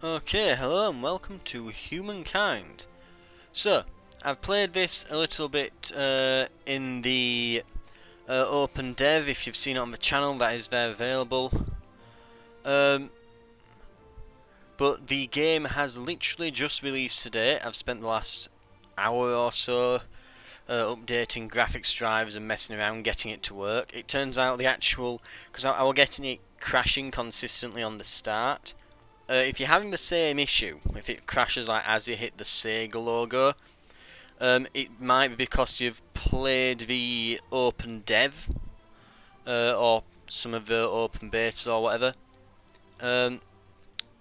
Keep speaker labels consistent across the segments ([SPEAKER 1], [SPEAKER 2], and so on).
[SPEAKER 1] Okay, hello and welcome to Humankind. So, I've played this a little bit in the open dev. If you've seen it on the channel, that is there available. But the game has literally just released today. I've spent the last hour or so updating graphics drives and messing around getting it to work. It turns out the actual... because I was getting it crashing consistently on the start. If you're having the same issue, if it crashes like as you hit the Sega logo, it might be because you've played the open dev or some of the open betas or whatever.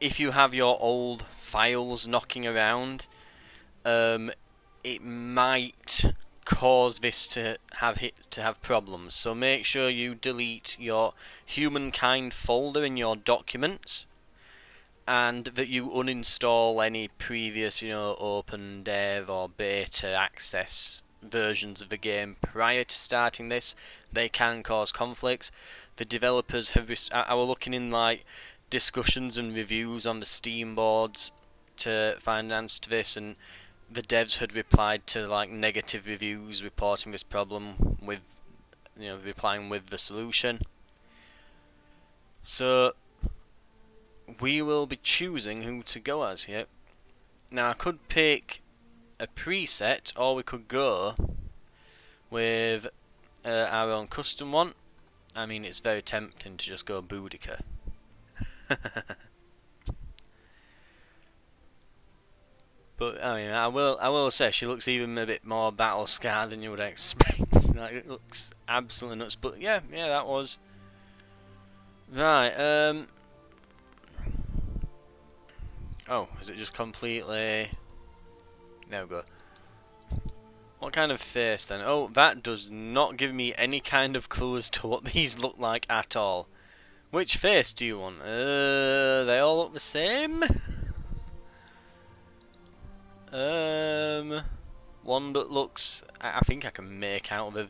[SPEAKER 1] If you have your old files knocking around, it might cause this to have problems. So make sure you delete your Humankind folder in your documents, and that you uninstall any previous, open dev or beta access versions of the game prior to starting this. They can cause conflicts. The developers have... I was looking in like discussions and reviews on the Steam boards to find an answer to this, and the devs had replied to like negative reviews reporting this problem with, replying with the solution. So we will be choosing who to go as here. Now I could pick a preset, or we could go with our own custom one. I mean, it's very tempting to just go Boudica. But I mean, I will say she looks even a bit more battle scarred than you would expect. Like, it looks absolutely nuts. But yeah, that was right. Oh, is it just completely... There we go. What kind of face then? Oh, that does not give me any kind of clue as to what these look like at all. Which face do you want? They all look the same? One that looks... I think I can make out the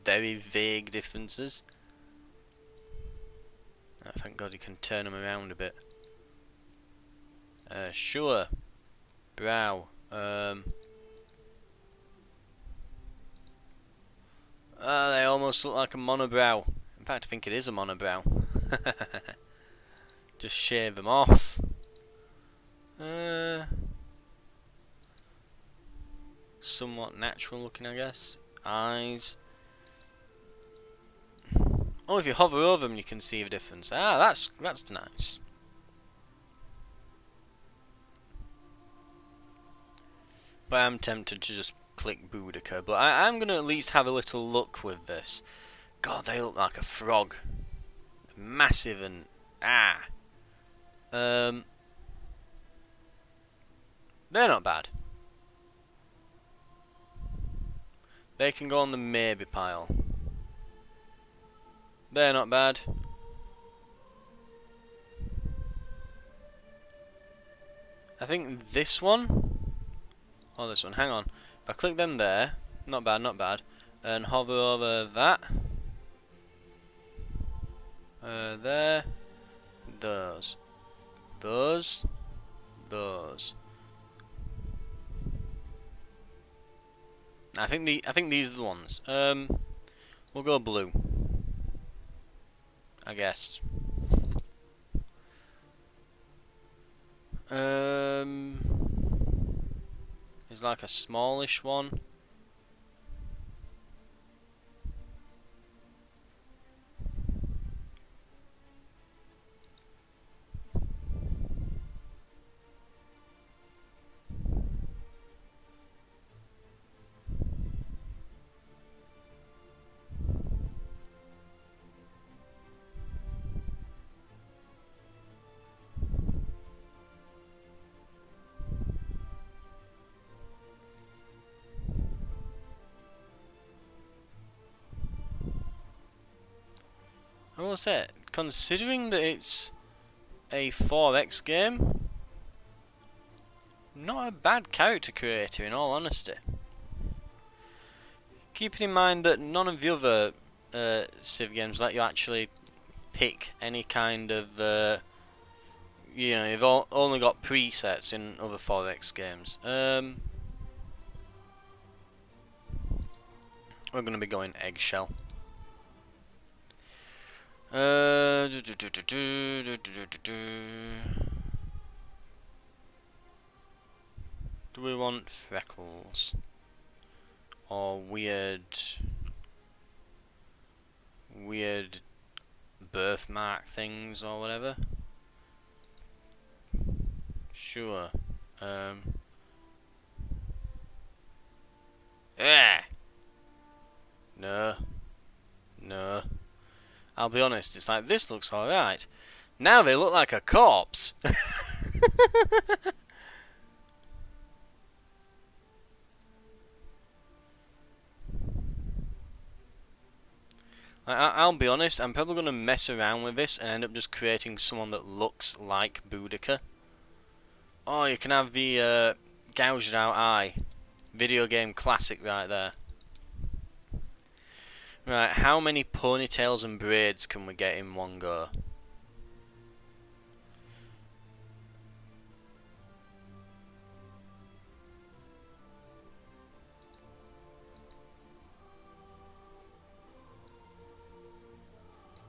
[SPEAKER 1] very vague differences. Oh, thank God you can turn them around a bit. Sure. Brow. They almost look like a monobrow. In fact, I think it is a monobrow. Just shave them off. Somewhat natural looking, I guess. Eyes. Oh, if you hover over them, you can see the difference. Ah, that's nice. But I'm tempted to just click Boudica. But I'm going to at least have a little look with this. God, they look like a frog. Massive and... They're not bad. They can go on the maybe pile. They're not bad. I think this one... Oh, this one. Hang on. If I click them there, not bad, not bad, and hover over that, there, those. I think these are the ones. We'll go blue, I guess. Is like a smallish one. I will say, considering that it's a 4X game, not a bad character creator in all honesty. Keeping in mind that none of the other Civ games let you actually pick any kind of you know, you've only got presets in other 4X games. We're going to be going eggshell. Do we want freckles? Or weird birthmark things or whatever? Sure. No. No. I'll be honest, it's like, this looks alright. Now they look like a corpse! I'll be honest, I'm probably going to mess around with this and end up just creating someone that looks like Boudica. Oh, you can have the gouged out eye. Video game classic right there. Right, how many ponytails and braids can we get in one go?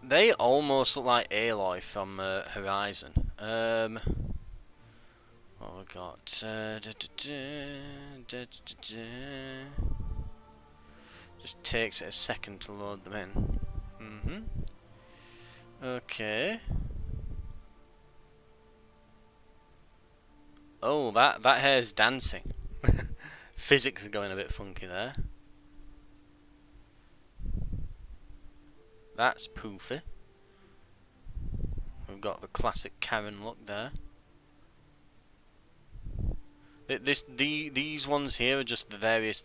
[SPEAKER 1] They almost look like Aloy from Horizon. What we got? Just takes it a second to load them in. Okay. Oh, that hair's dancing. Physics are going a bit funky there. That's poofy. We've got the classic Karen look there. These ones here are just the various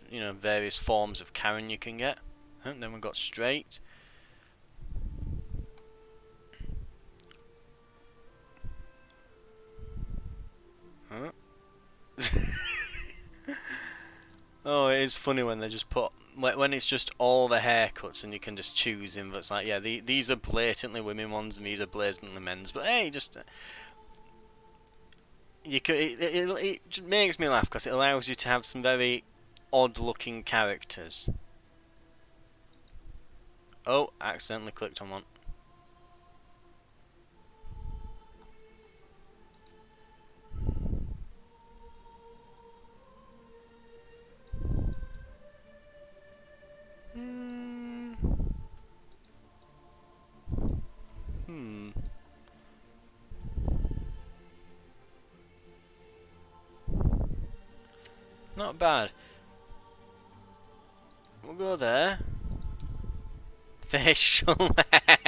[SPEAKER 1] forms of Karen you can get. And then we've got straight. Huh? Oh, it is funny when they just put when it's just all the haircuts and you can just choose them. But it's like, yeah, these are blatantly women ones and these are blatantly men's. But hey, just you could it just makes me laugh because it allows you to have some very odd-looking characters. Oh, accidentally clicked on one. Not bad. We'll go there. Facial hair.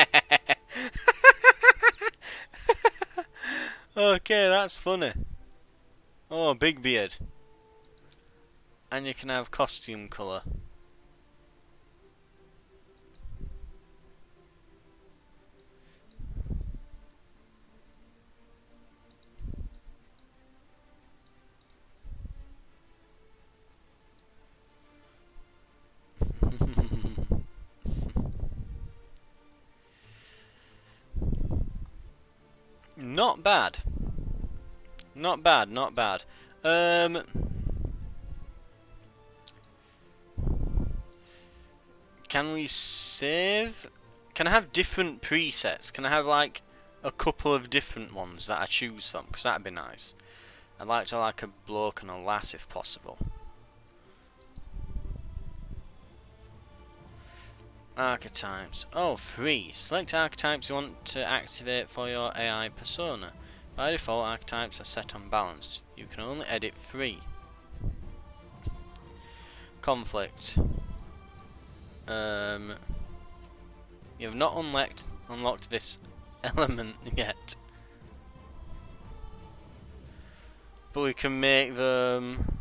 [SPEAKER 1] Okay, that's funny. Oh, big beard. And you can have costume colour. Not bad. Not bad, not bad. Can we save? Can I have different presets? Can I have like a couple of different ones that I choose from? Because that'd be nice. I'd like to like a bloke and a lass if possible. Archetypes. Oh, 3. Select archetypes you want to activate for your AI persona. By default, archetypes are set on balanced. You can only edit 3. Conflict. You have not unlocked this element yet. But we can make them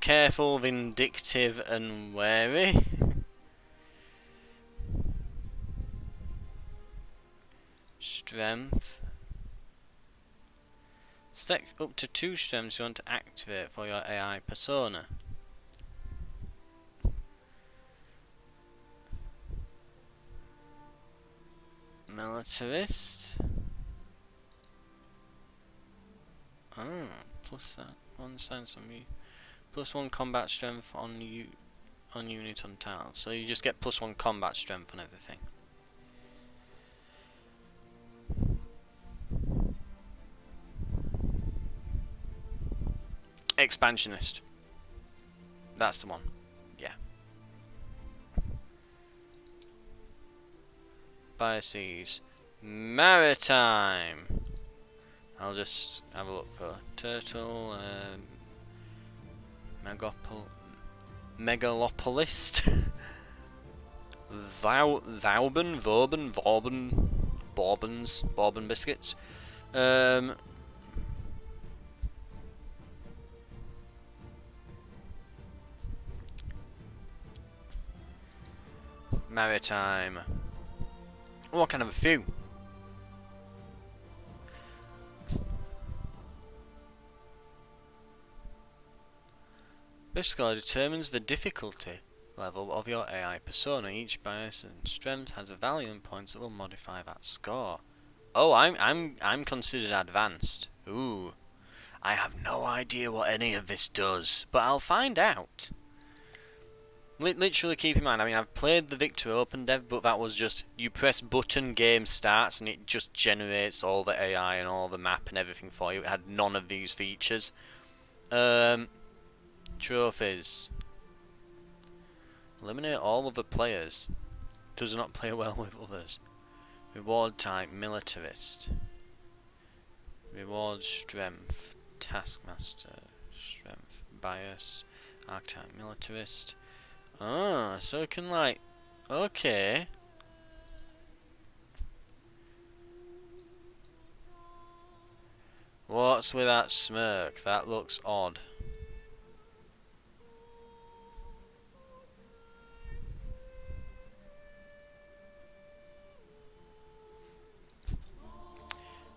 [SPEAKER 1] careful, vindictive, and wary. Strength. Select up to 2 strengths you want to activate for your AI persona. Militarist. Oh, plus that. One science on me. Plus 1 combat strength on unit on tiles. So you just get plus 1 combat strength on everything. Expansionist. That's the one. Yeah. Biases. Maritime. I'll just have a look for turtle. Megalopolist. Bourbon biscuits. Maritime. What kind of a few? This score determines the difficulty level of your AI persona. Each bias and strength has a value and points that will modify that score. Oh, I'm considered advanced. Ooh. I have no idea what any of this does, but I'll find out. Literally keep in mind, I mean, I've played the Victor Open Dev, but that was just, you press button, game starts, and it just generates all the AI and all the map and everything for you. It had none of these features. Trophies. Eliminate all other players. Does not play well with others. Reward type, militarist. Reward strength, taskmaster, strength, bias, archetype, militarist. Ah, so it can like, okay. What's with that smirk? That looks odd.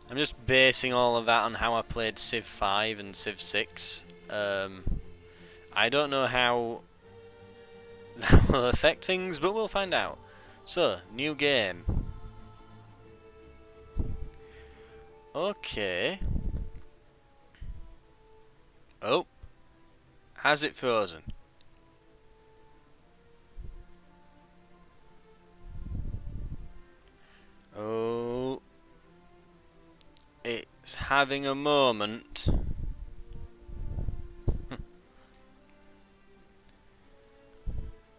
[SPEAKER 1] I'm just basing all of that on how I played Civ 5 and Civ 6. I don't know how that will affect things, but we'll find out. So, new game. Okay. Oh. Has it frozen? Oh. It's having a moment.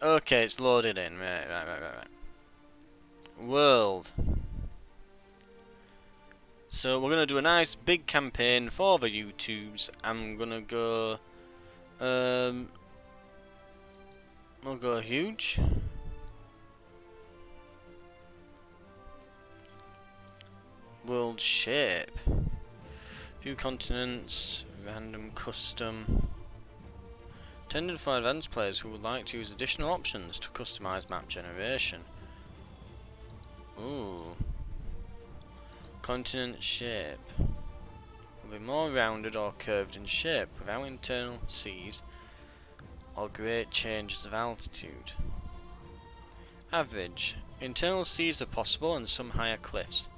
[SPEAKER 1] Okay, it's loaded in. Right. World. So we're gonna do a nice big campaign for the YouTubes. I'm gonna go. We'll go huge. World shape. Few continents. Random custom. Intended for advanced players who would like to use additional options to customize map generation. Ooh. Continent shape. Will be more rounded or curved in shape without internal seas or great changes of altitude. Average. Internal seas are possible and some higher cliffs.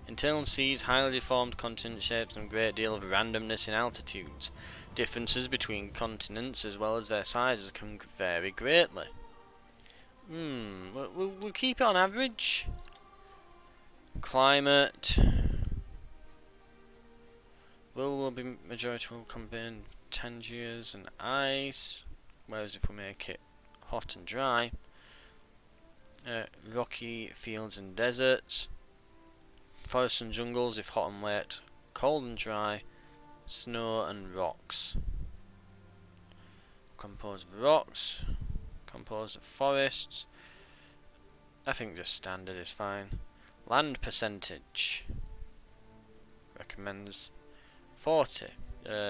[SPEAKER 1] Internal seas, highly deformed continent shapes and a great deal of randomness in altitudes. Differences between continents as well as their sizes can vary greatly. We'll keep it on average. Climate. Will be majority will combine Tangiers and ice, whereas if we make it hot and dry. Rocky fields and deserts. Forests and jungles if hot and wet. Cold and dry. Snow and rocks. Composed of rocks. Composed of forests. I think just standard is fine. Land percentage. Recommends 40.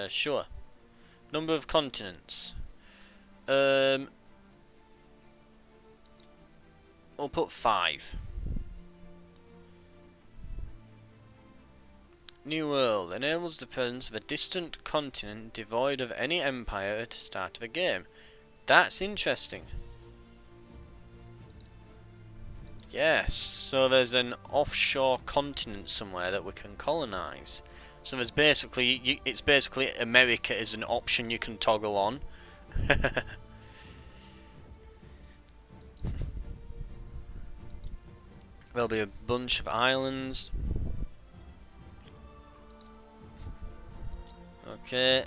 [SPEAKER 1] Sure. Number of continents. We'll put 5. New World enables the presence of a distant continent devoid of any empire at the start of a game. That's interesting. Yes, so there's an offshore continent somewhere that we can colonize. So there's basically, it's basically America is an option you can toggle on. There'll be a bunch of islands. Okay.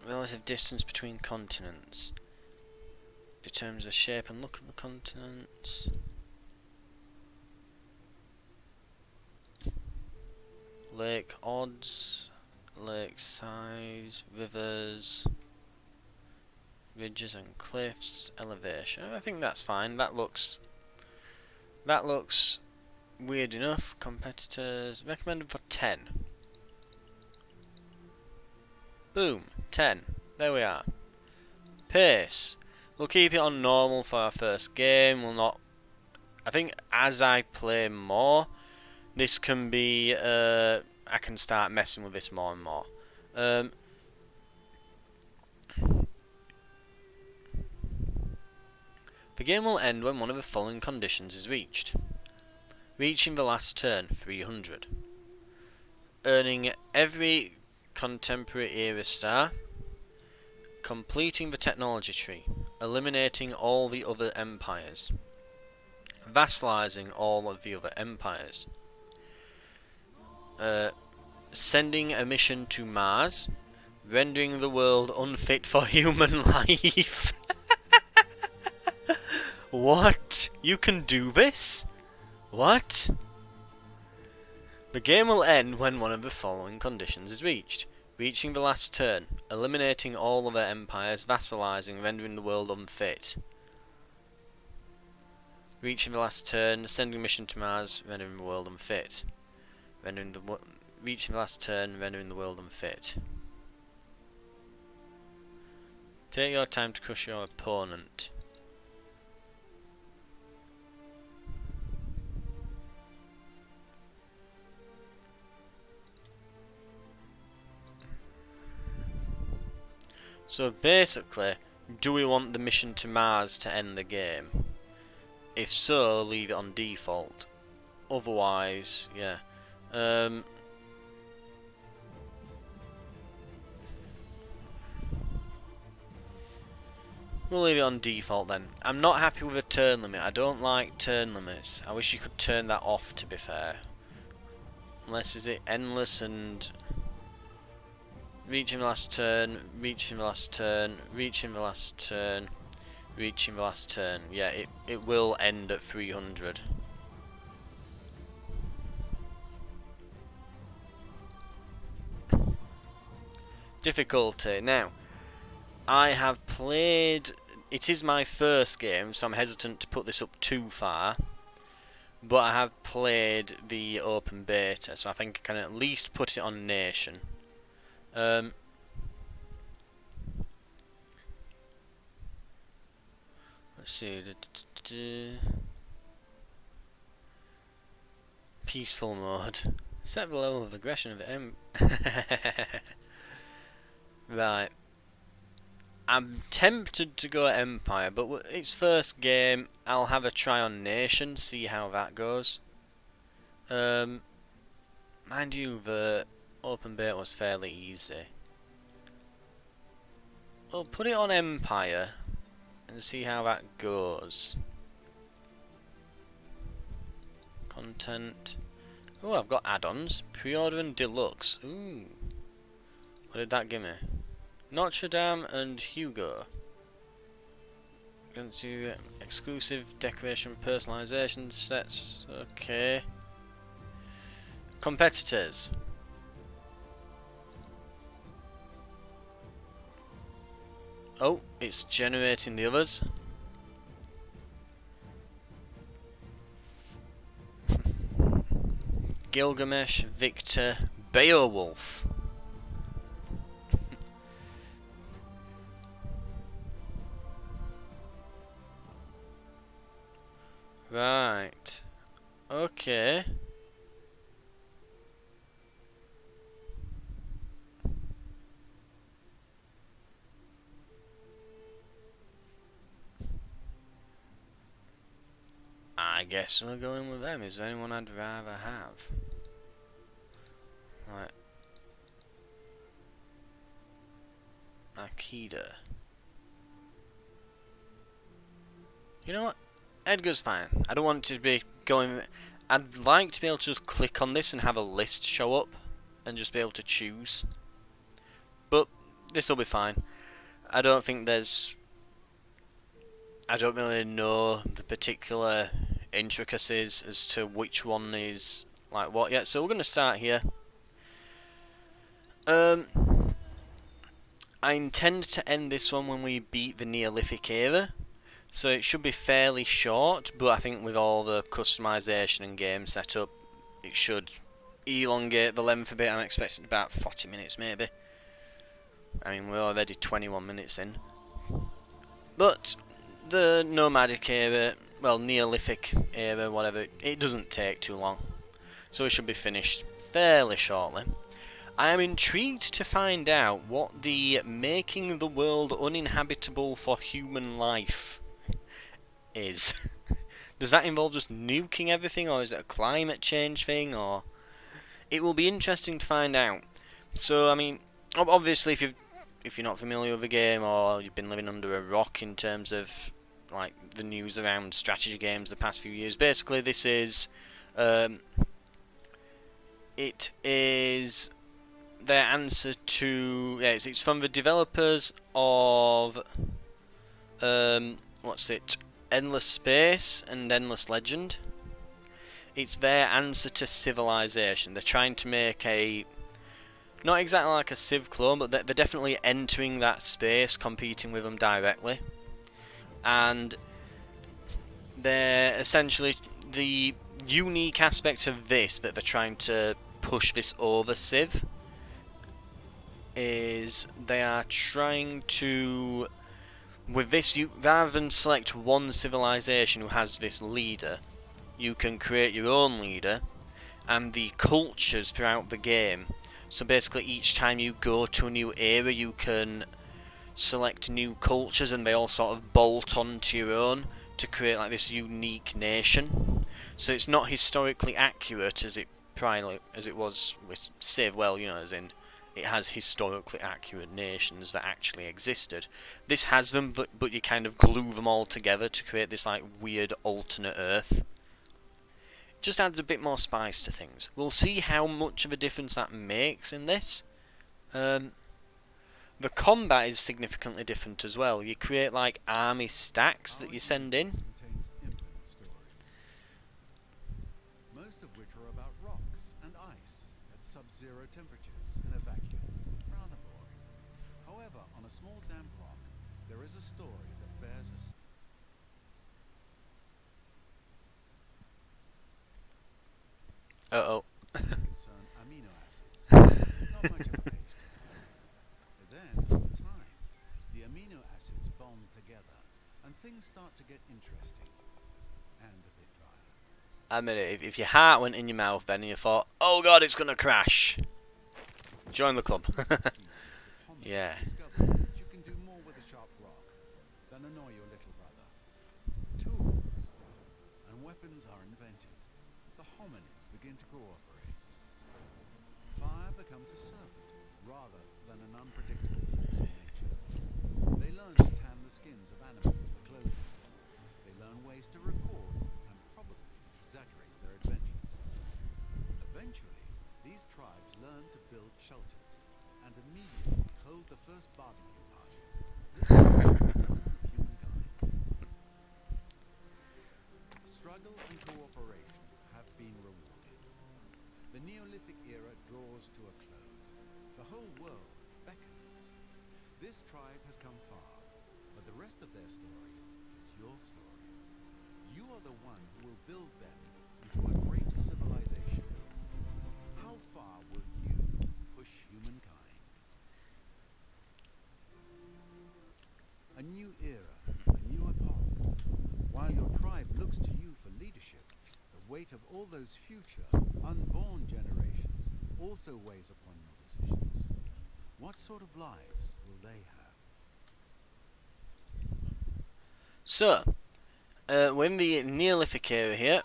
[SPEAKER 1] Relative distance between continents determines the shape and look of the continents. Lake odds, lake size, rivers, ridges and cliffs, elevation. I think that's fine. That looks weird enough. Competitors recommended for 10. Boom, 10. There we are. Pace. We'll keep it on normal for our first game. We'll not. I think as I play more, this can be. I can start messing with this more and more. The game will end when one of the following conditions is reached. Reaching the last turn, 300. Earning every contemporary era star. Completing the technology tree. Eliminating all the other empires. Vassalizing all of the other empires. Sending a mission to Mars. Rendering the world unfit for human life. What? You can do this? What? The game will end when one of the following conditions is reached. Reaching the last turn. Eliminating all other empires. Vassalizing. Rendering the world unfit. Reaching the last turn. Sending a mission to Mars. Rendering the world unfit. Reaching the last turn. Rendering the world unfit. Take your time to crush your opponent. So basically, do we want the mission to Mars to end the game? If so, leave it on default. Otherwise, yeah. We'll leave it on default then. I'm not happy with a turn limit. I don't like turn limits. I wish you could turn that off, to be fair. Unless is it endless and... Reaching the last turn, reaching the last turn, reaching the last turn, reaching the last turn. Yeah, it will end at 300. Difficulty. Now, I have played... It is my first game, so I'm hesitant to put this up too far. But I have played the open beta, so I think I can at least put it on Nation. Let's see. Peaceful mode. Set the level of aggression of M. Right. I'm tempted to go Empire, but its first game, I'll have a try on Nation, see how that goes. Mind you, the open beta was fairly easy. We'll put it on Empire and see how that goes. Content. Oh, I've got add-ons. Pre-order and deluxe. Ooh. What did that give me? Notre Dame and Hugo. Going to exclusive decoration personalization sets. Okay. Competitors. Oh, it's generating the others. Gilgamesh, Victor, Beowulf. Right. Okay. I guess we're going with them. Is there anyone I'd rather have? Like Akida. You know what? Edgar's fine. I don't want to be going... I'd like to be able to just click on this and have a list show up and just be able to choose. But this will be fine. I don't think there's... I don't really know the particular intricacies as to which one is like what yet. So we're going to start here. I intend to end this one when we beat the Neolithic era. So it should be fairly short, but I think with all the customization and game setup, it should elongate the length a bit. I'm expecting about 40 minutes maybe. I mean, we're already 21 minutes in. But the nomadic era, well, Neolithic era, whatever, it doesn't take too long. So it should be finished fairly shortly. I am intrigued to find out what the making the world uninhabitable for human life is. Does that involve just nuking everything, or is it a climate change thing, or... It will be interesting to find out. So, I mean, obviously if you're not familiar with the game, or you've been living under a rock in terms of like the news around strategy games the past few years, basically this is... it is their answer to... Yeah, it's from the developers of... what's it? Endless Space and Endless Legend. It's their answer to Civilization. They're trying to make a... Not exactly like a Civ clone, but they're definitely entering that space, competing with them directly. And they're essentially... The unique aspect of this that they're trying to push this over Civ is they are trying to... With this, you rather than select one civilization who has this leader, you can create your own leader and the cultures throughout the game. So basically each time you go to a new era you can select new cultures and they all sort of bolt onto your own to create like this unique nation. So it's not historically accurate as it was with Civ, well, you know, as in it has historically accurate nations that actually existed. This has them, but you kind of glue them all together to create this like weird alternate Earth. Just adds a bit more spice to things. We'll see how much of a difference that makes in this. The combat is significantly different as well. You create like army stacks that you send in.
[SPEAKER 2] Most of which are about rocks and ice at sub-zero temperatures in a vacuum. Rather boring. However, on a small damp rock, there is a story that bears a...
[SPEAKER 1] Uh-oh.
[SPEAKER 2] concern amino acids. Not much of a page to follow. But then, over time, the amino acids bond together, and things start to get interesting and a bit dry.
[SPEAKER 1] I mean, if your heart went in your mouth then and you thought, oh god, it's gonna crash, join the club. Yeah.
[SPEAKER 2] You can do more with a sharp rock than annoy your little brother. Tools and weapons are invented. The hominids begin to cooperate. Fire becomes a servant rather than an unpredictable force of nature. They learn to tan the skins of animals for clothing. They learn ways to record and probably exaggerate their adventures. Eventually, these tribes learn to build shelters and immediately hold the first barbecue parties. This is humankind. Struggle and cooperation have been rewarded. The Neolithic era draws to a close. The whole world beckons. This tribe has come far, but the rest of their story is your story. You are the one who will build them into a great civilization. How far will you push humankind? A new era, a new epoch. While your tribe looks to you for leadership, the weight of all those future, unborn generations also weighs upon your decisions. What sort of lives will they have?
[SPEAKER 1] So, we're in the Neolithic era here.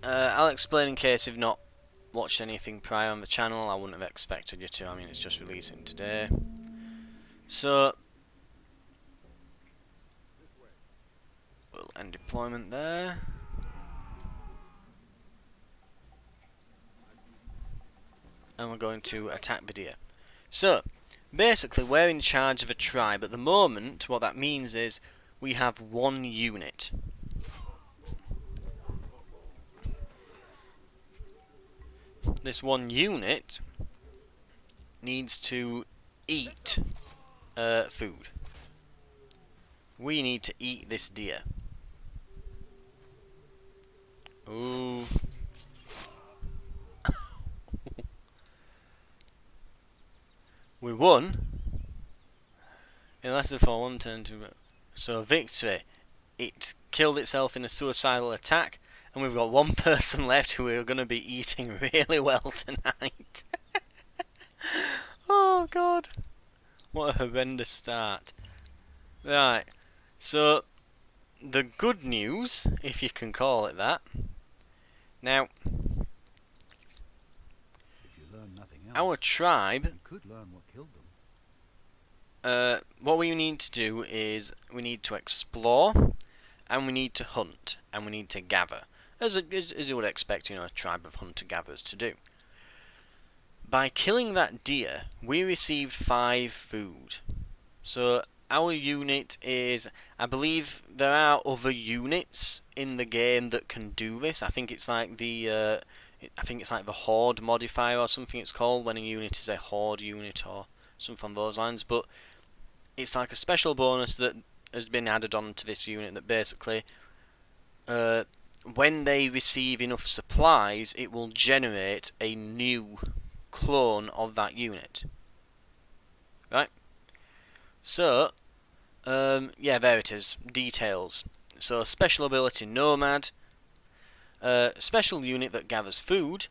[SPEAKER 1] I'll explain in case you've not watched anything prior on the channel. I wouldn't have expected you to. I mean, it's just releasing today. So, we'll end deployment there. And we're going to attack the deer. So, basically, we're in charge of a tribe. At the moment, what that means is we have one unit. This one unit needs to eat food. We need to eat this deer. Ooh. We won. In less than 1 turn to... So victory. It killed itself in a suicidal attack, and we've got one person left who we're going to be eating really well tonight. Oh god. What a horrendous start. Right. So, the good news, if you can call it that. Now,
[SPEAKER 2] If you learn nothing else,
[SPEAKER 1] our tribe...
[SPEAKER 2] you could learn what killed them.
[SPEAKER 1] what we need to do is we need to explore, and we need to hunt, and we need to gather, as you would expect, you know, a tribe of hunter-gatherers to do. By killing that deer, we received 5 food. So our unit is, I believe there are other units in the game that can do this. I think it's like the horde modifier or something it's called, when a unit is a horde unit or something on those lines. But it's like a special bonus that has been added on to this unit that basically, when they receive enough supplies, it will generate a new clone of that unit. Right? So, yeah, there it is. Details. So, special ability Nomad. Special unit that gathers food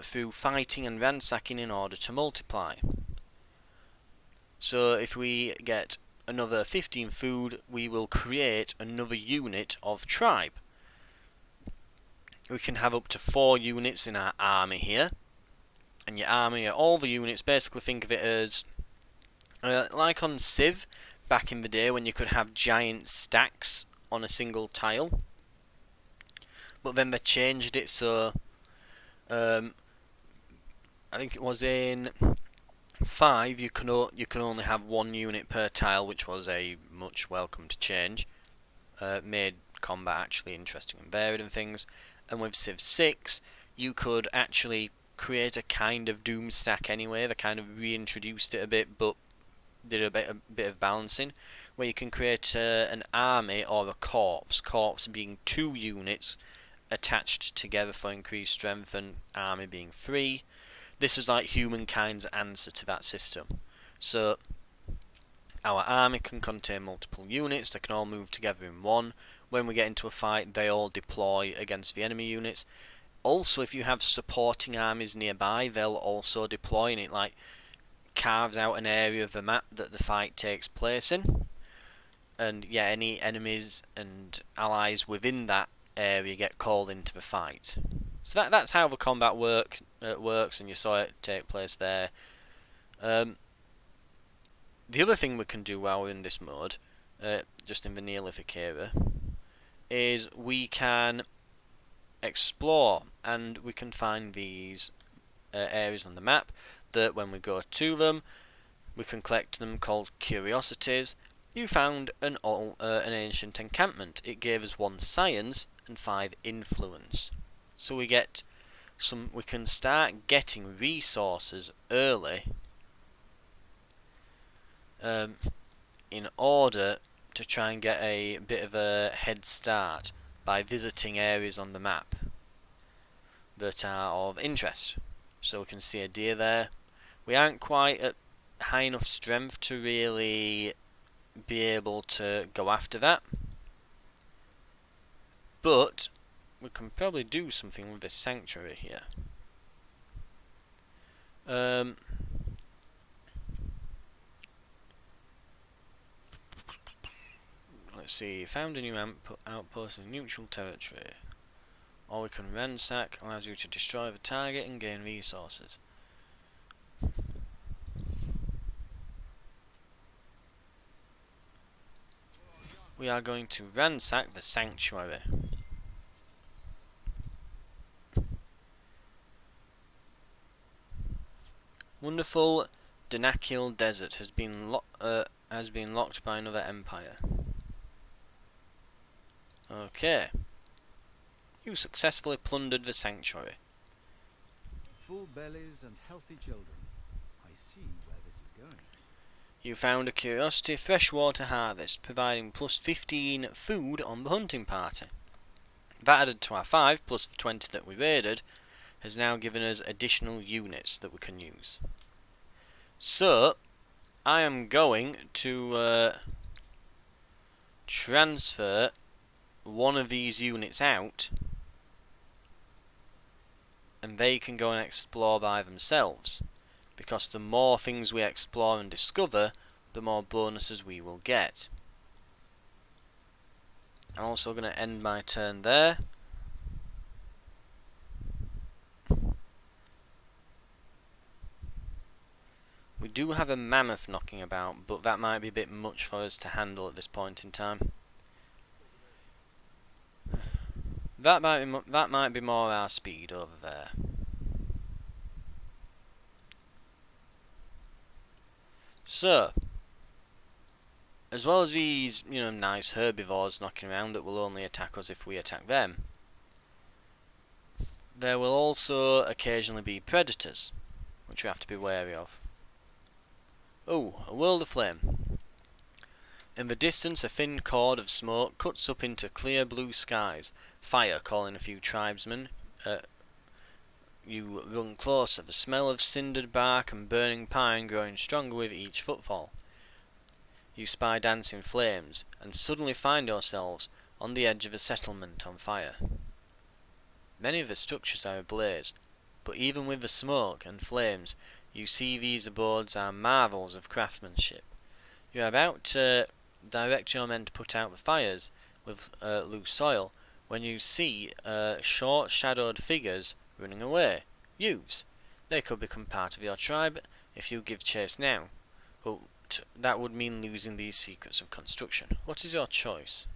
[SPEAKER 1] through fighting and ransacking in order to multiply. So, if we get another 15 food, we will create another unit of tribe. We can have up to 4 units in our army here. And your army are all the units. Basically, think of it as like on Civ back in the day when you could have giant stacks on a single tile. But then they changed it so I think it was in 5 you can only have 1 unit per tile, which was a much welcomed change. Made combat actually interesting and varied and things. And with Civ 6 you could actually create a kind of Doom stack anyway. They kind of reintroduced it a bit, but did a bit of balancing, where you can create an army or a corps being 2 units attached together for increased strength, and army being 3. This is like Humankind's answer to that system. So our army can contain multiple units, they can all move together in one. When we get into a fight, they all deploy against the enemy units. Also, if you have supporting armies nearby, they'll also deploy, and it like carves out an area of the map that the fight takes place in. And yeah, any enemies and allies within that area get called into the fight. So that's how the combat works, and you saw it take place there. The other thing we can do while we're in this mode, just in the Neolithic era, is we can explore, and we can find these areas on the map that when we go to them, we can collect them, called curiosities. You found an ancient encampment. It gave us 1 science and 5 influence. So we get we can start getting resources early in order to try and get a bit of a head start by visiting areas on the map that are of interest. So we can see a deer there. We aren't quite at high enough strength to really be able to go after that, but we can probably do something with this sanctuary here. Let's Let's see, found a new outpost in neutral territory. Or we can ransack, allows you to destroy the target and gain resources. We are going to ransack the sanctuary. Wonderful Danakil Desert has been locked by another empire. Okay. You successfully plundered the sanctuary.
[SPEAKER 2] Full bellies and healthy children. I see where this is going.
[SPEAKER 1] You found a curiosity freshwater harvest, providing plus 15 food on the hunting party. That added to our 5, plus the 20 that we raided, has now given us additional units that we can use. So, I am going to transfer one of these units out, and they can go and explore by themselves, because the more things we explore and discover, the more bonuses we will get. I'm also going to end my turn there. We do have a mammoth knocking about, but that might be a bit much for us to handle at this point in time. That might be more our speed over there. So, as well as these, nice herbivores knocking around that will only attack us if we attack them, there will also occasionally be predators, which we have to be wary of. Oh, a world of flame. In the distance, a thin cord of smoke cuts up into clear blue skies. Fire calling a few tribesmen. You run closer, the smell of cindered bark and burning pine growing stronger with each footfall. You spy dancing flames, and suddenly find yourselves on the edge of a settlement on fire. Many of the structures are ablaze, but even with the smoke and flames, you see these abodes are marvels of craftsmanship. You are about to direct your men to put out the fires with loose soil, when you see short shadowed figures running away. Youths. They could become part of your tribe if you give chase now, but that would mean losing these secrets of construction. What is your choice?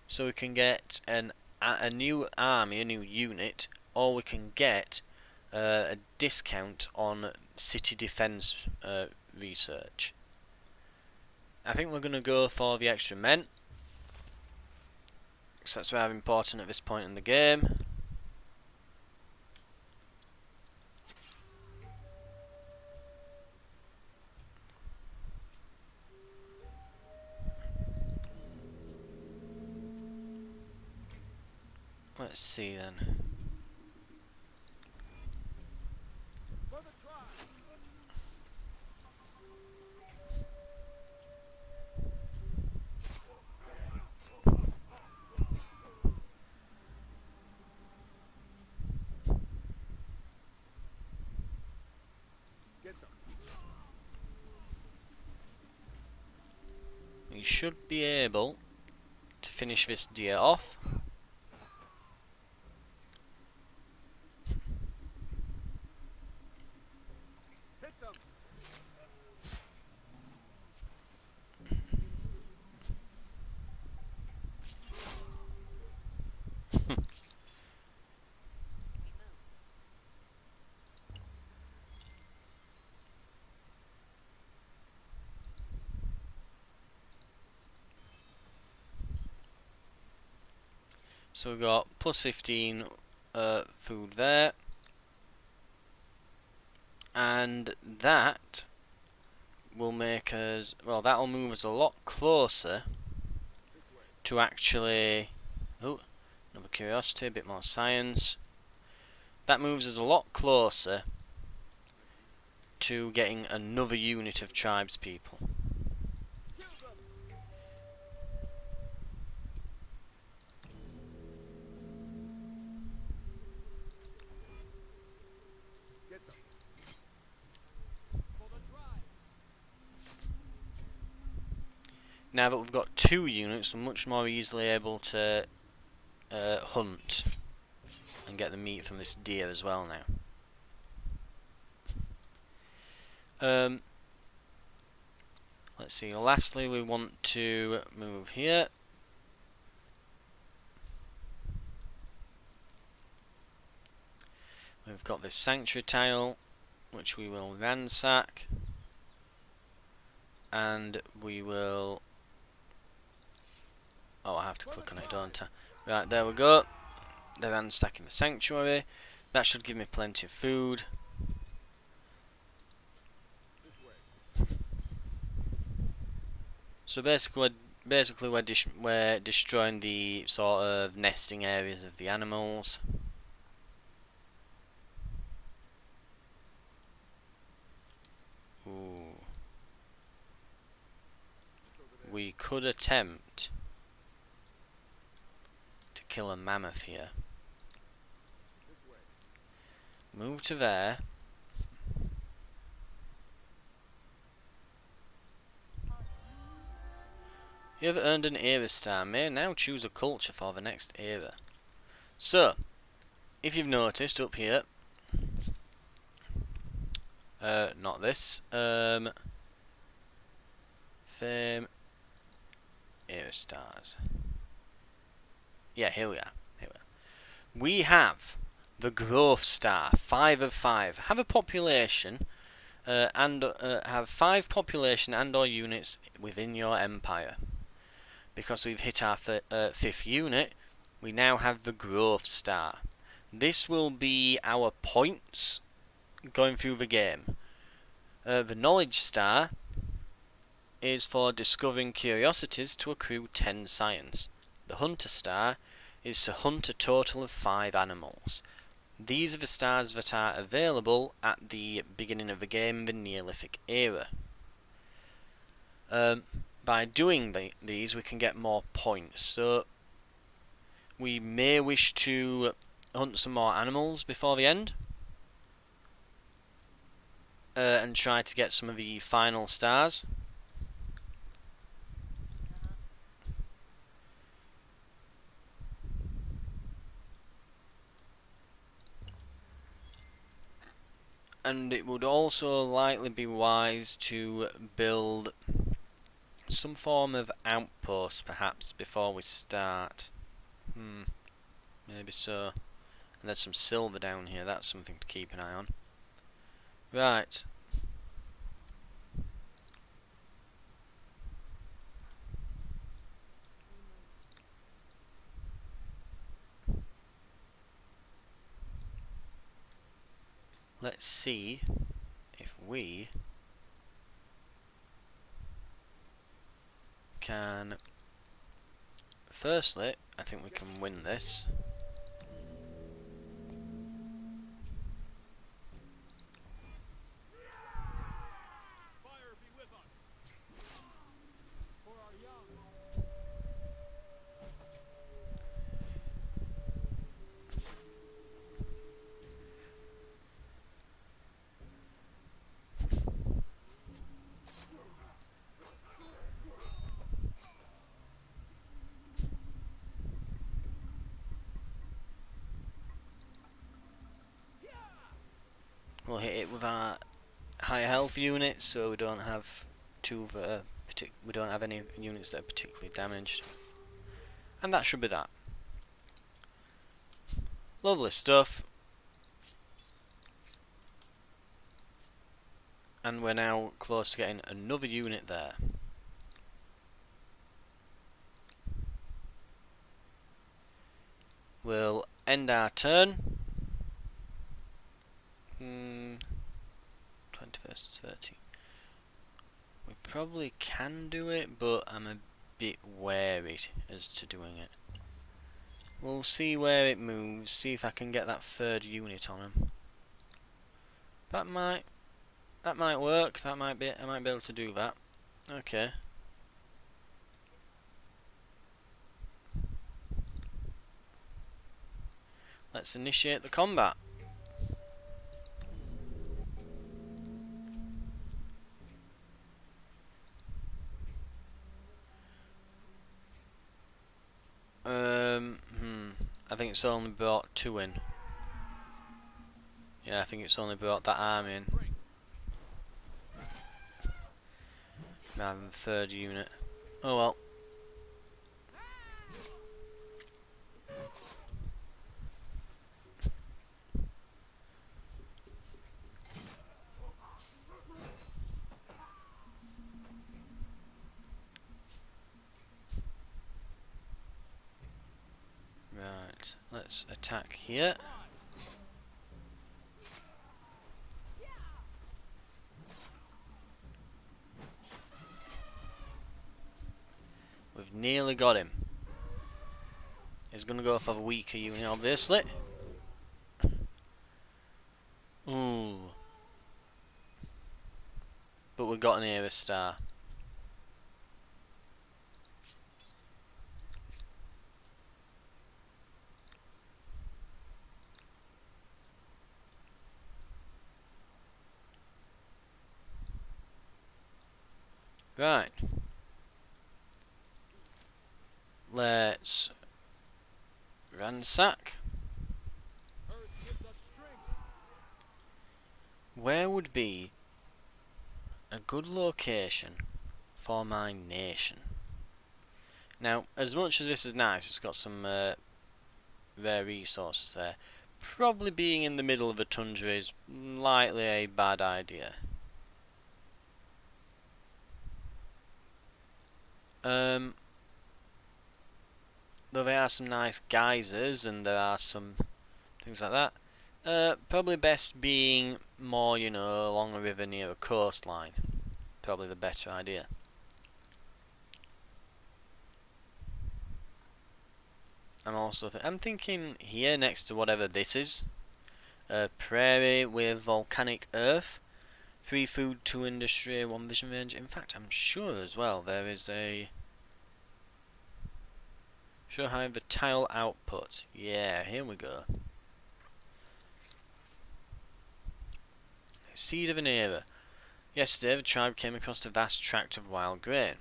[SPEAKER 1] So we can get a new army, a new unit, or we can get a discount on city defense research. I think we're going to go for the extra men, because that's rather important at this point in the game. Let's see then. We should be able to finish this deer off. So we've got plus 15 food there, and that will make us, well, that'll move us a lot closer to actually, oh, another curiosity, a bit more science. That moves us a lot closer to getting another unit of tribespeople. Now that we've got 2 units, we're much more easily able to hunt and get the meat from this deer as well now. Let's see, lastly we want to move here. We've got this sanctuary tile, which we will ransack, and we will... oh, I have to click on it, don't I? Right, there we go. They're ransacking the sanctuary. That should give me plenty of food. So basically we're destroying the sort of nesting areas of the animals. Ooh. We could attempt to kill a mammoth here. Move to there. You have earned an era star. May now choose a culture for the next era. So, if you've noticed up here, not this, fame, era stars. Yeah, here we are. We have the growth star, 5 of 5. Have a population and have 5 population and/or units within your empire. Because we've hit our 5th unit, we now have the growth star. This will be our points going through the game. The knowledge star is for discovering curiosities to accrue 10 science. The hunter star is to hunt a total of 5 animals. These are the stars that are available at the beginning of the game in the Neolithic era. By doing these we can get more points, so we may wish to hunt some more animals before the end and try to get some of the final stars. And it would also likely be wise to build some form of outpost perhaps before we start. Maybe so. And there's some silver down here, that's something to keep an eye on. Right. Let's see if we can... Firstly, I think we can win this. We'll hit it with our high health units, so we don't have we don't have any units that are particularly damaged, and that should be that. Lovely stuff. And we're now close to getting another unit there. We'll end our turn. 21st to 30. We probably can do it, but I'm a bit wary as to doing it. We'll see where it moves, see if I can get that 3rd unit on him. That might work. I might be able to do that. Okay. Let's initiate the combat. I think it's only brought 2 in. Yeah, I think it's only brought that army in. Rather than the 3rd unit. Oh well. Right, let's attack here. We've nearly got him. He's going to go for a weaker unit, obviously. Ooh. But we've got an era star. Right. Let's ransack. Where would be a good location for my nation? Now, as much as this is nice, it's got some rare resources there. Probably being in the middle of a tundra is likely a bad idea. Though there are some nice geysers and there are some things like that. Probably best being more, you know, along a river near a coastline. Probably the better idea. I'm thinking here next to whatever this is. Prairie with volcanic earth. 3 food, 2 industry, 1 vision range. In fact, I'm sure as well there is a... Show however tile output. Yeah, here we go. Seed of an era. Yesterday the tribe came across a vast tract of wild grain.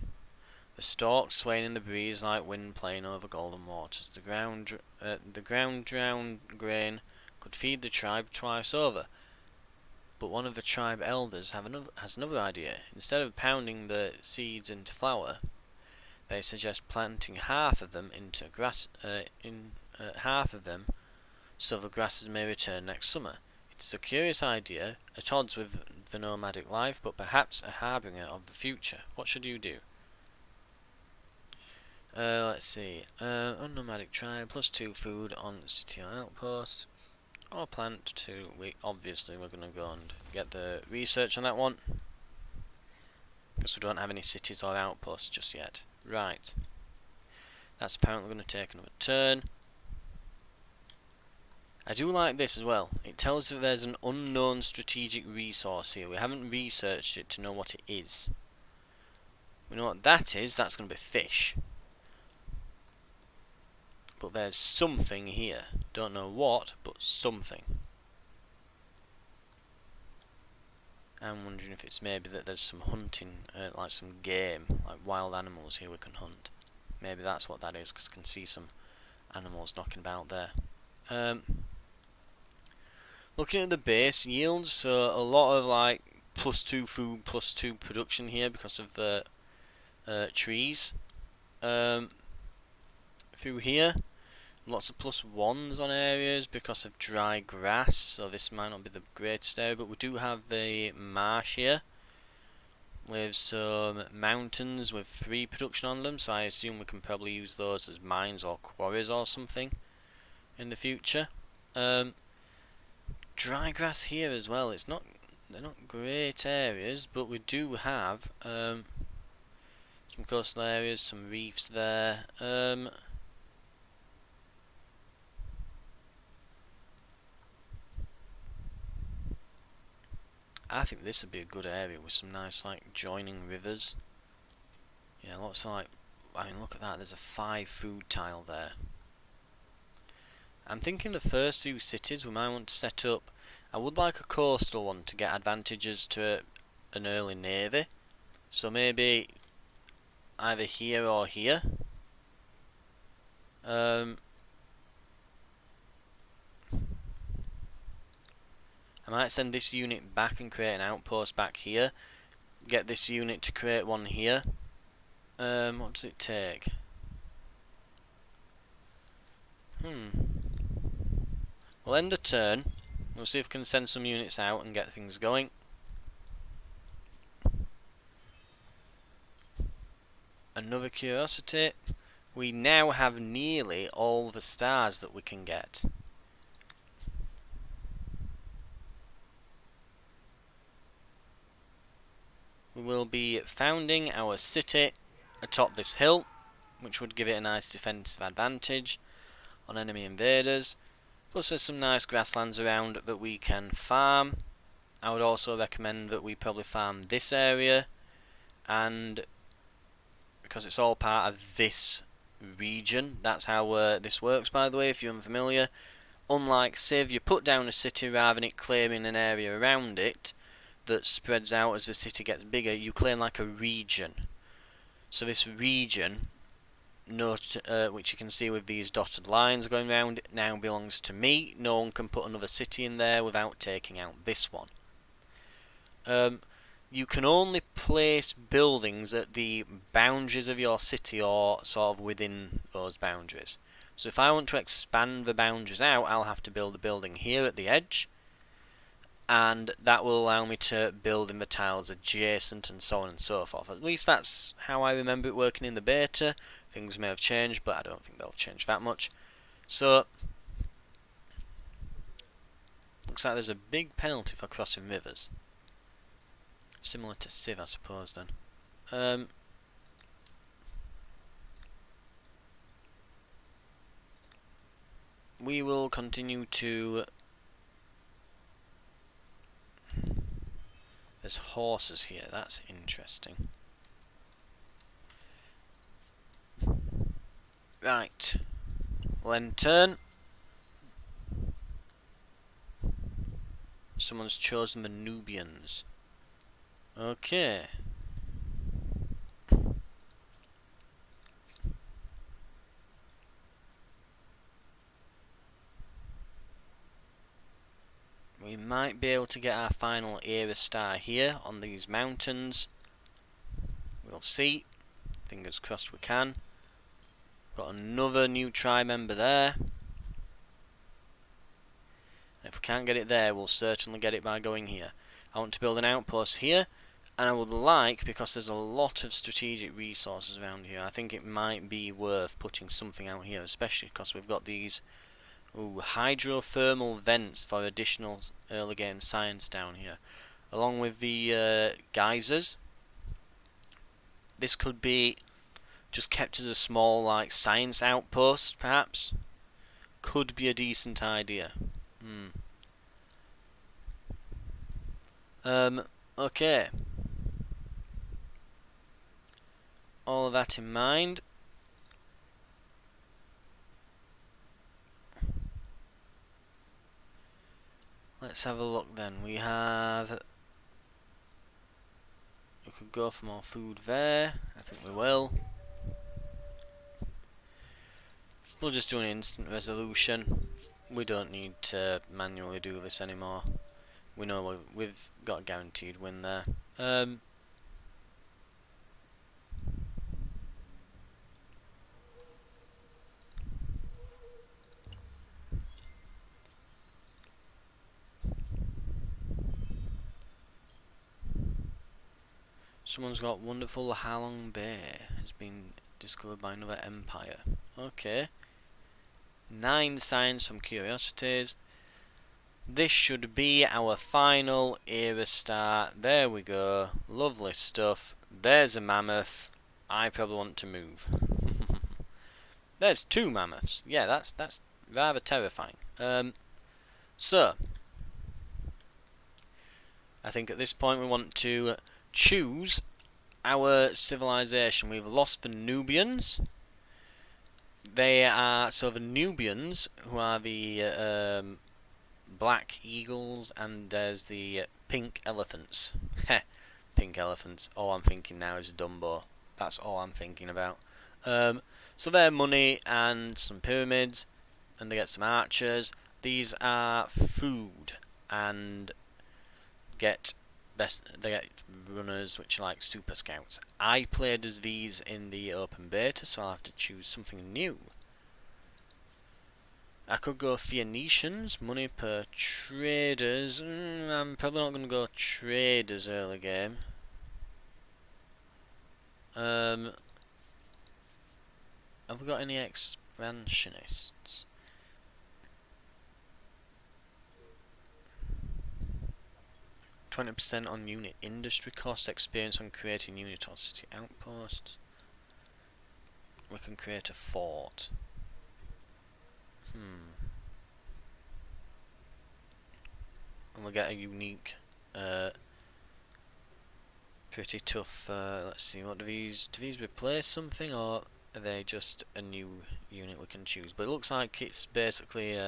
[SPEAKER 1] The stalks swaying in the breeze like wind playing over golden waters. The ground-drowned grain could feed the tribe twice over. But one of the tribe elders has another idea. Instead of pounding the seeds into flour, they suggest planting half of them into grass. Half of them, so the grasses may return next summer. It is a curious idea, at odds with the nomadic life, but perhaps a harbinger of the future. What should you do? Let's see. On nomadic tribe, +2 food on city outpost. Or plant 2. Obviously we're going to go and get the research on that one. Because we don't have any cities or outposts just yet. Right. That's apparently going to take another turn. I do like this as well. It tells us that there's an unknown strategic resource here. We haven't researched it to know what it is. We know what that is. That's going to be fish. But there's something here. Don't know what, but something. I'm wondering if it's maybe that there's some hunting, like some game, like wild animals here we can hunt. Maybe that's what that is, because I can see some animals knocking about there. Looking at the base yields, so a lot of like +2 food, +2 production here because of the trees. Through here, lots of +1s on areas because of dry grass, so this might not be the greatest area, but we do have the marsh here with some mountains with 3 production on them, so I assume we can probably use those as mines or quarries or something in the future. Dry grass here as well. They're not great areas, but we do have some coastal areas, some reefs there. I think this would be a good area with some nice like joining rivers. Yeah, lots of like, I mean look at that, there's a 5 food tile there. I'm thinking the first few cities we might want to set up, I would like a coastal one to get advantages to an early navy. So maybe either here or here. I might send this unit back and create an outpost back here. Get this unit to create one here. What does it take? We'll end the turn. We'll see if we can send some units out and get things going. Another curiosity. We now have nearly all the stars that we can get. We will be founding our city atop this hill, which would give it a nice defensive advantage on enemy invaders. Plus there's some nice grasslands around that we can farm. I would also recommend that we probably farm this area, and because it's all part of this region, that's how this works, by the way, if you're unfamiliar. Unlike Civ, you put down a city rather than it claiming an area around it that spreads out as the city gets bigger. You claim like a region. So this region, which you can see with these dotted lines going around, it now belongs to me. No one can put another city in there without taking out this one. You can only place buildings at the boundaries of your city or sort of within those boundaries. So if I want to expand the boundaries out, I'll have to build a building here at the edge, and that will allow me to build in the tiles adjacent and so on and so forth. At least that's how I remember it working in the beta. Things may have changed, but I don't think they'll change that much. So, looks like there's a big penalty for crossing rivers. Similar to Civ, I suppose, then. We will continue to... There's horses here, that's interesting. Right. We'll end turn. Someone's chosen the Nubians. Okay. We might be able to get our final era star here on these mountains. We'll see. Fingers crossed we can. Got another new tri member there. And if we can't get it there, we'll certainly get it by going here. I want to build an outpost here. And I would like, because there's a lot of strategic resources around here, I think it might be worth putting something out here, especially because we've got these hydrothermal vents for additional early game science down here. Along with the geysers. This could be just kept as a small like science outpost, perhaps. Could be a decent idea. Okay. All of that in mind. Let's have a look then. We could go for more food there. I think we will. We'll just do an instant resolution. We don't need to manually do this anymore. We know we've got a guaranteed win there. Someone's got wonderful Halong Bay. Has been discovered by another empire. Okay. 9 signs from curiosities. This should be our final era star. There we go. Lovely stuff. There's a mammoth. I probably want to move. There's 2 mammoths. Yeah, that's rather terrifying. So I think at this point we want to choose our civilization. We've lost the Nubians. They are the Nubians, who are the black eagles, and there's the pink elephants. Heh, pink elephants. All I'm thinking now is Dumbo. That's all I'm thinking about. So they're money and some pyramids, and they get some archers. These are food. and get they get runners which are like super scouts. I played as these in the open beta, so I'll have to choose something new. I could go Phoenicians, money per traders. I'm probably not going to go traders early game. Have we got any expansionists? %20 on unit industry cost, experience on creating unit or city outposts. We can create a fort. And we'll get a unique, pretty tough, let's see, what do these replace something, or are they just a new unit we can choose? But it looks like it's basically,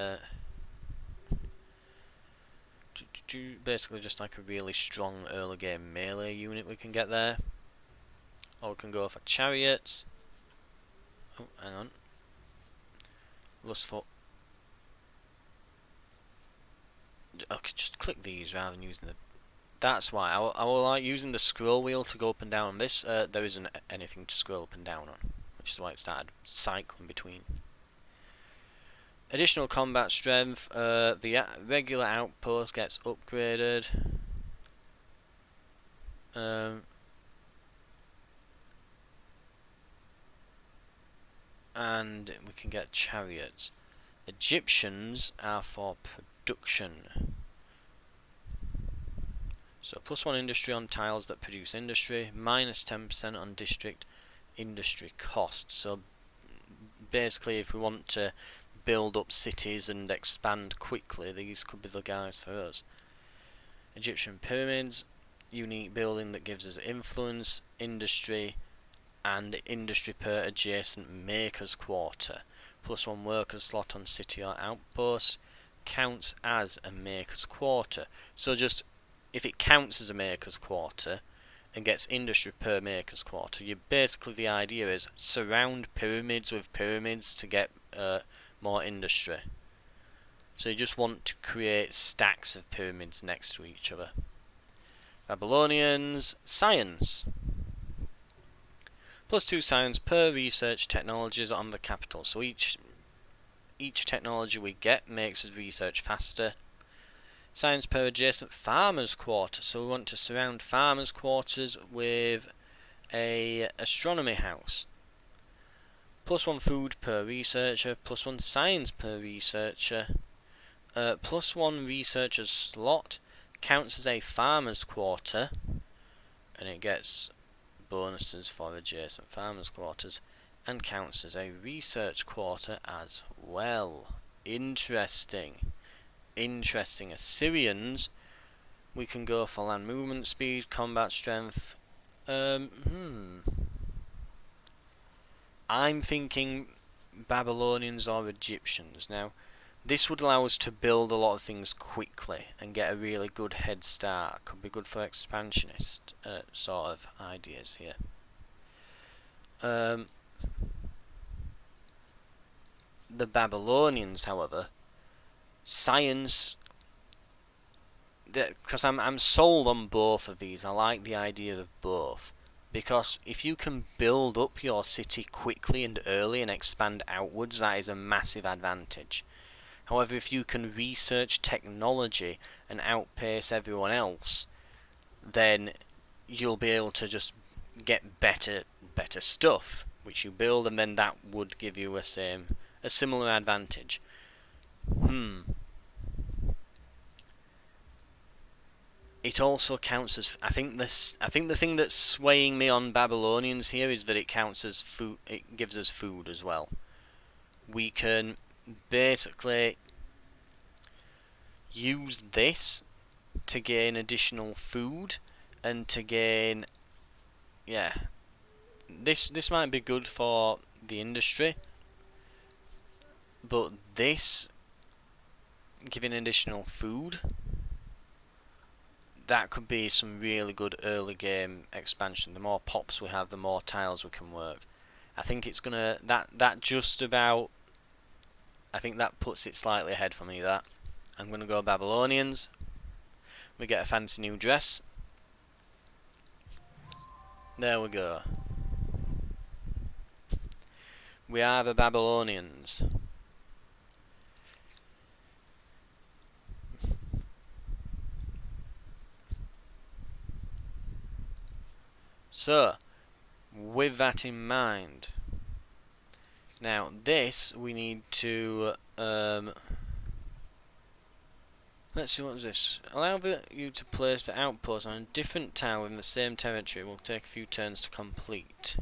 [SPEAKER 1] basically just like a really strong early game melee unit we can get there. Or we can go for chariots. Oh, hang on. Lustful. Okay, just click these rather than using the... That's why. I will like using the scroll wheel to go up and down on this. There isn't anything to scroll up and down on, which is why it started cycling between. Additional combat strength. The regular outpost gets upgraded. And we can get chariots. Egyptians are for production. So +1 industry on tiles that produce industry, -10% on district industry cost. So basically, if we want to build up cities and expand quickly, these could be the guys for us. Egyptian pyramids, unique building that gives us influence, industry, and industry per adjacent maker's quarter. +1 workers slot on city or outpost counts as a maker's quarter. So just if it counts as a maker's quarter and gets industry per maker's quarter, basically the idea is surround pyramids with pyramids to get more industry. So you just want to create stacks of pyramids next to each other. Babylonians, science. +2 science per research technologies on the capital. So each technology we get makes us research faster. Science per adjacent farmers' quarter. So we want to surround farmers' quarters with a astronomy house. +1 food per researcher. +1 science per researcher. +1 researcher's slot counts as a farmer's quarter, and it gets bonuses for adjacent farmers' quarters, and counts as a research quarter as well. Interesting. Assyrians, we can go for land movement speed, combat strength. I'm thinking Babylonians or Egyptians. Now, this would allow us to build a lot of things quickly and get a really good head start. Could be good for expansionist sort of ideas here. The Babylonians, however, science, because I'm sold on both of these. I like the idea of both, because if you can build up your city quickly and early and expand outwards, that is a massive advantage. However, if you can research technology and outpace everyone else, then you'll be able to just get better stuff, which you build, and then that would give you a similar advantage. It also counts as, I think the thing that's swaying me on Babylonians here is that it counts as food. It gives us food as well. We can basically use this to gain additional food and to gain, this might be good for the industry, but this giving additional food, that could be some really good early game expansion. The more pops we have, the more tiles we can work. I think it's gonna that just about, I think that puts it slightly ahead for me. That I'm gonna go Babylonians. We get a fancy new dress. There we go. We are the Babylonians. So, with that in mind, now this we need to let's see, what is this? Allow you to place the outpost on a different tower in the same territory. It will take a few turns to complete.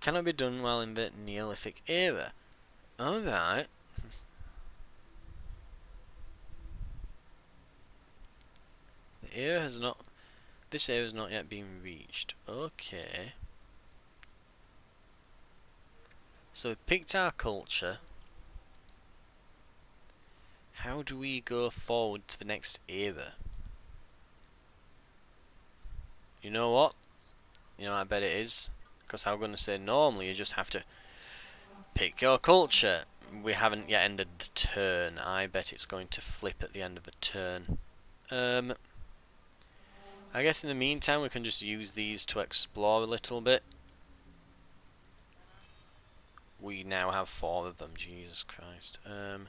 [SPEAKER 1] Cannot be done while in the Neolithic era. Alright. The era has not... This era has not yet been reached. Okay. So we picked our culture. How do we go forward to the next era? You know what? You know what I bet it is? Because I'm going to say normally you just have to pick your culture. We haven't yet ended the turn. I bet it's going to flip at the end of the turn. I guess in the meantime we can just use these to explore a little bit. We now have 4 of them, Jesus Christ. A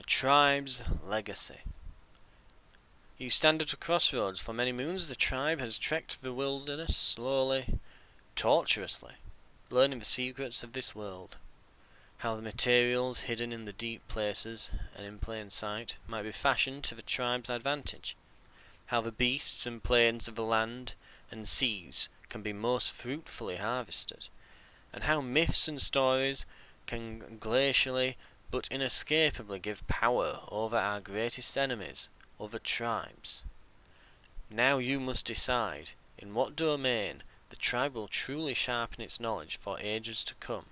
[SPEAKER 1] tribe's legacy. You stand at a crossroads. For many moons the tribe has trekked the wilderness slowly, tortuously, learning the secrets of this world. How the materials hidden in the deep places and in plain sight might be fashioned to the tribe's advantage. How the beasts and plains of the land and seas can be most fruitfully harvested. And how myths and stories can glacially but inescapably give power over our greatest enemies, other tribes. Now you must decide in what domain the tribe will truly sharpen its knowledge for ages to come.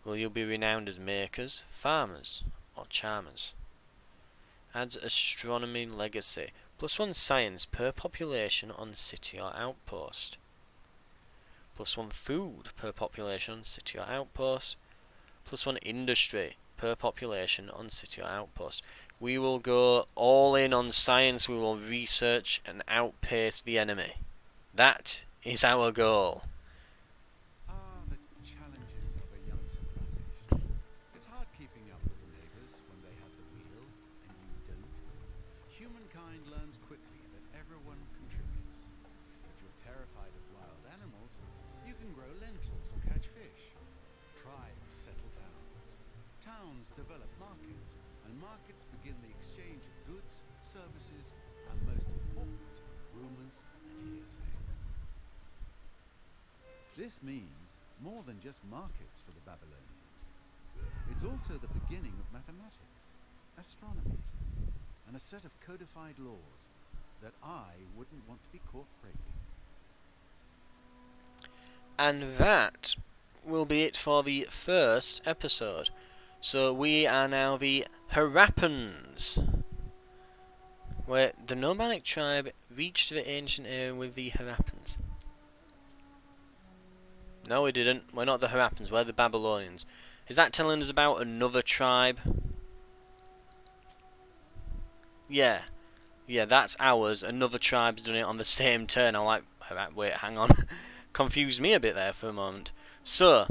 [SPEAKER 1] Will you be renowned as makers, farmers, or charmers? Adds astronomy legacy. +1 science per population on city or outpost. +1 food per population on city or outpost. +1 industry per population on city or outpost. We will go all in on science. We will research and outpace the enemy. That is our goal.
[SPEAKER 2] The challenges of a young civilization. It's hard keeping up with the neighbors when they have the wheel and you don't. Humankind learns quickly that everyone contributes. If you're terrified of wild animals, you can grow lentils or catch fish. Tribes settle towns. Towns develop markets, and markets begin the exchange of goods, services, and most important, rumors and hearsay. This means more than just markets for the Babylonians. It's also the beginning of mathematics, astronomy, and a set of codified laws that I wouldn't want to be caught breaking.
[SPEAKER 1] And that will be it for the first episode. So we are now the Harappans, where the nomadic tribe reached the ancient era with the Harappans. No, we didn't. We're not the Harappans. We're the Babylonians. Is that telling us about another tribe? Yeah. Yeah, that's ours. Another tribe's done it on the same turn. I'm like, wait, hang on. Confused me a bit there for a moment. So,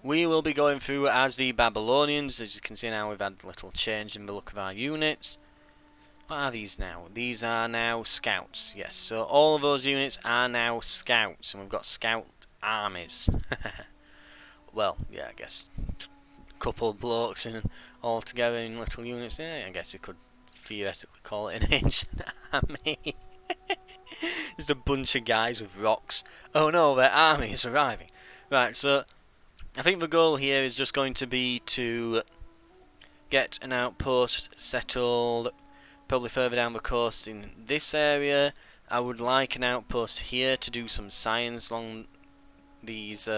[SPEAKER 1] we will be going through as the Babylonians. As you can see now, we've had a little change in the look of our units. What are these now? These are now scouts, yes. So all of those units are now scouts, and we've got scout armies. Well, yeah, I guess a couple of blokes in all together in little units. Yeah, I guess you could theoretically call it an ancient army. Just a bunch of guys with rocks. Oh no, their army is arriving. Right, so I think the goal here is just going to be to get an outpost settled, probably further down the coast in this area, I would like an outpost here to do some science along these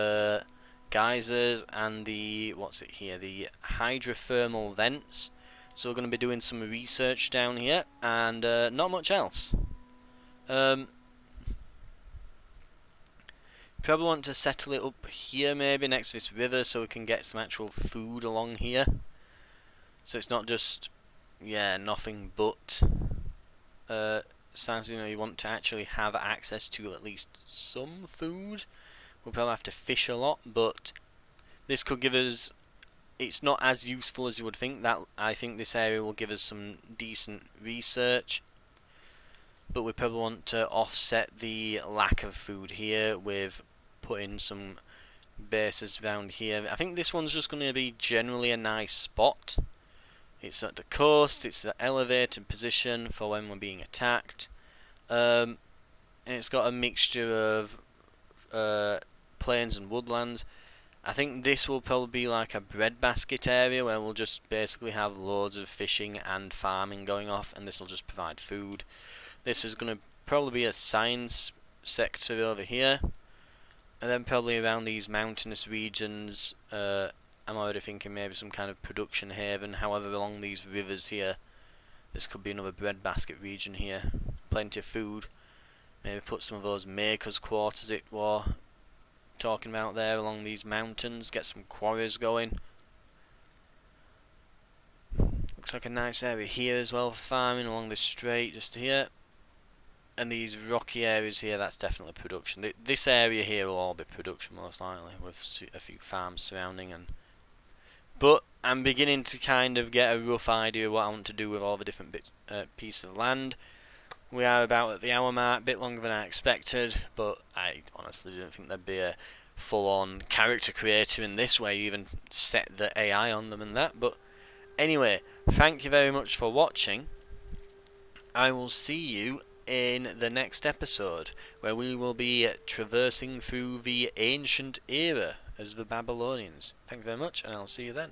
[SPEAKER 1] geysers and the, what's it here, the hydrothermal vents. So we're going to be doing some research down here, and not much else. Probably want to settle it up here, maybe next to this river, so we can get some actual food along here. So it's not just, yeah, nothing but sounds, you want to actually have access to at least some food. We'll probably have to fish a lot, but this could give us, it's not as useful as you would think. That I think this area will give us some decent research, but we probably want to offset the lack of food here with putting some bases around here. I think this one's just going to be generally a nice spot. It's at the coast, it's an elevated position for when we're being attacked, and it's got a mixture of plains and woodlands. I think this will probably be like a breadbasket area where we'll just basically have loads of fishing and farming going off, and this will just provide food. This is going to probably be a science sector over here, and then probably around these mountainous regions, I'm already thinking maybe some kind of production haven. However, along these rivers here, this could be another breadbasket region here. Plenty of food. Maybe put some of those makers' quarters it was talking about there along these mountains. Get some quarries going. Looks like a nice area here as well for farming along this strait just here. And these rocky areas here, that's definitely production. This area here will all be production most likely, with a few farms surrounding. But I'm beginning to kind of get a rough idea of what I want to do with all the different bits, pieces of land. We are about at the hour mark, a bit longer than I expected, but I honestly didn't think there'd be a full-on character creator in this way, you even set the AI on them and that. But anyway, thank you very much for watching. I will see you in the next episode, where we will be traversing through the ancient era as the Babylonians. Thank you very much, and I'll see you then.